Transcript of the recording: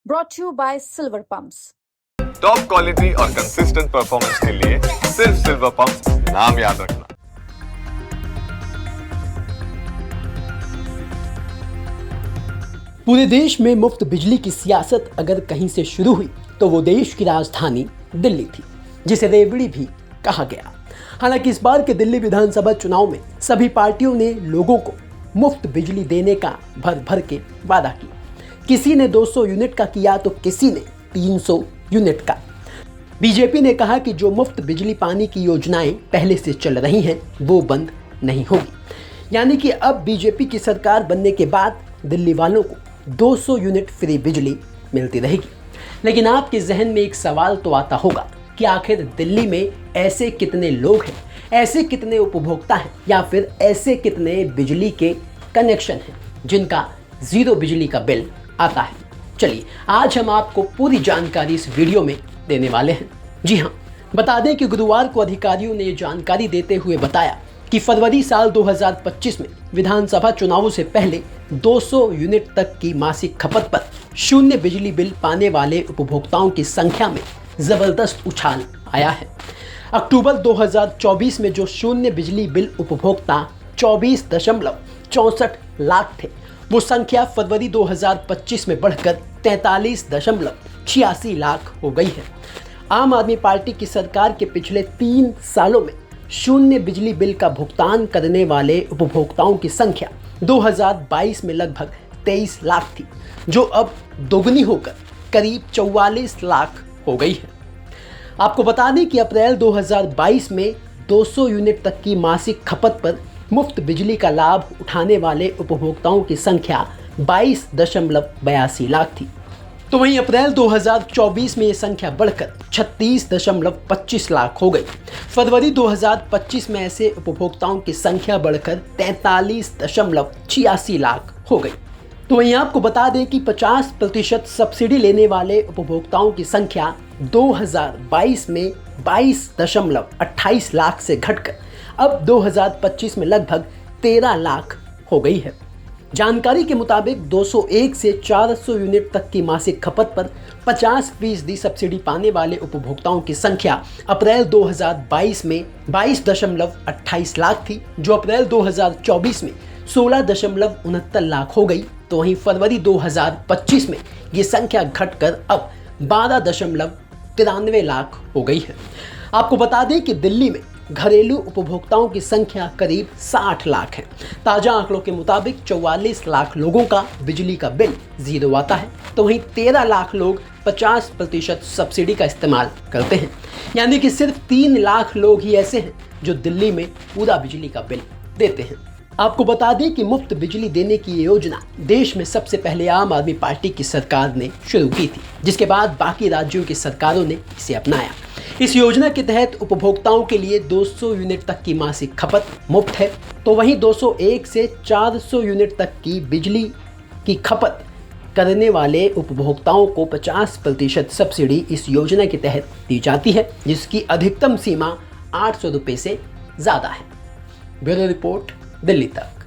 brought to you by Silver Pumps. Top quality और consistent performance के लिए सिर्फ सिल्वर पंप्स नाम याद रखना। पूरे देश में मुफ्त बिजली की सियासत अगर कहीं से शुरू हुई तो वो देश की राजधानी दिल्ली थी, जिसे रेवड़ी भी कहा गया। हालांकि इस बार के दिल्ली विधानसभा चुनाव में सभी पार्टियों ने लोगों को मुफ्त बिजली देने का भर भर के वादा किया। किसी ने 200 यूनिट का किया तो किसी ने 300 यूनिट का। बीजेपी ने कहा कि जो मुफ्त बिजली पानी की योजनाएं पहले से चल रही हैं वो बंद नहीं होगी। यानी कि अब बीजेपी की सरकार बनने के बाद दिल्ली वालों को 200 यूनिट फ्री बिजली मिलती रहेगी। लेकिन आपके जहन में एक सवाल तो आता होगा कि आखिर दिल्ली में ऐसे कितने लोग हैं, ऐसे कितने उपभोक्ता हैं या फिर ऐसे कितने बिजली के कनेक्शन हैं जिनका जीरो बिजली का बिल आता है। चलिए आज हम आपको पूरी जानकारी इस वीडियो में देने वाले हैं। जी हाँ, बता दें कि गुरुवार को अधिकारियों ने जानकारी देते हुए बताया कि फरवरी साल 2025 में विधानसभा चुनावों से पहले 200 यूनिट तक की मासिक खपत पर शून्य बिजली बिल पाने वाले उपभोक्ताओं की संख्या में जबरदस्त उछाल आया है। अक्टूबर 2024 में जो शून्य बिजली बिल उपभोक्ता 24.64 लाख थे, वो संख्या फरवरी 2025 में बढ़कर 43.86 लाख हो गई है। आम आदमी पार्टी की सरकार के पिछले 3 सालों में शून्य बिजली बिल का भुगतान करने वाले उपभोक्ताओं की संख्या 2022 में लगभग 23 लाख थी, जो अब दोगुनी होकर करीब 44 लाख हो गई है। आपको बता दें कि अप्रैल 2022 में 200 यूनिट तक की मासिक खपत पर मुफ्त बिजली का लाभ उठाने वाले उपभोक्ताओं की संख्या 22.82 लाख थी। तो वहीं अप्रैल 2024 में ये संख्या बढ़कर 36.25 लाख हो गई। फरवरी 2025 में ऐसे उपभोक्ताओं की संख्या बढ़कर 43.86 लाख हो गई। तो वहीं आपको बता दें कि 50% सब्सिडी लेने वाले उपभोक्ताओं की संख्या 2022 में 22.28 लाख से घटकर अब 2025 में लगभग 13 लाख हो गई है। जानकारी के मुताबिक 201 से 400 यूनिट तक की मासिक खपत पर 50% सब्सिडी पाने वाले उपभोक्ताओं की संख्या अप्रैल 2022 में 22.28 लाख थी, जो अप्रैल 2024 में 16.69 लाख हो गई। तो वहीं फरवरी 2025 में ये संख्या घटकर अब 12.93 लाख हो गई है। आपको बता दें कि दिल्ली में घरेलू उपभोक्ताओं की संख्या करीब 60 लाख है। ताज़ा आंकड़ों के मुताबिक 44 लाख लोगों का बिजली का बिल जीरो आता है, तो वहीं 13 लाख लोग 50% सब्सिडी का इस्तेमाल करते हैं। यानी कि सिर्फ 3 लाख लोग ही ऐसे हैं जो दिल्ली में पूरा बिजली का बिल देते हैं। आपको बता दें कि मुफ्त बिजली देने की ये योजना देश में सबसे पहले आम आदमी पार्टी की सरकार ने शुरू की थी, जिसके बाद बाकी राज्यों की सरकारों ने इसे अपनाया। इस योजना के तहत उपभोक्ताओं के लिए 200 यूनिट तक की मासिक खपत मुफ्त है, तो वहीं 201 से 400 यूनिट तक की बिजली की खपत करने वाले उपभोक्ताओं को 50% सब्सिडी इस योजना के तहत दी जाती है, जिसकी अधिकतम सीमा 800 रुपये से ज़्यादा है। ब्यूरो रिपोर्ट, दिल्ली तक।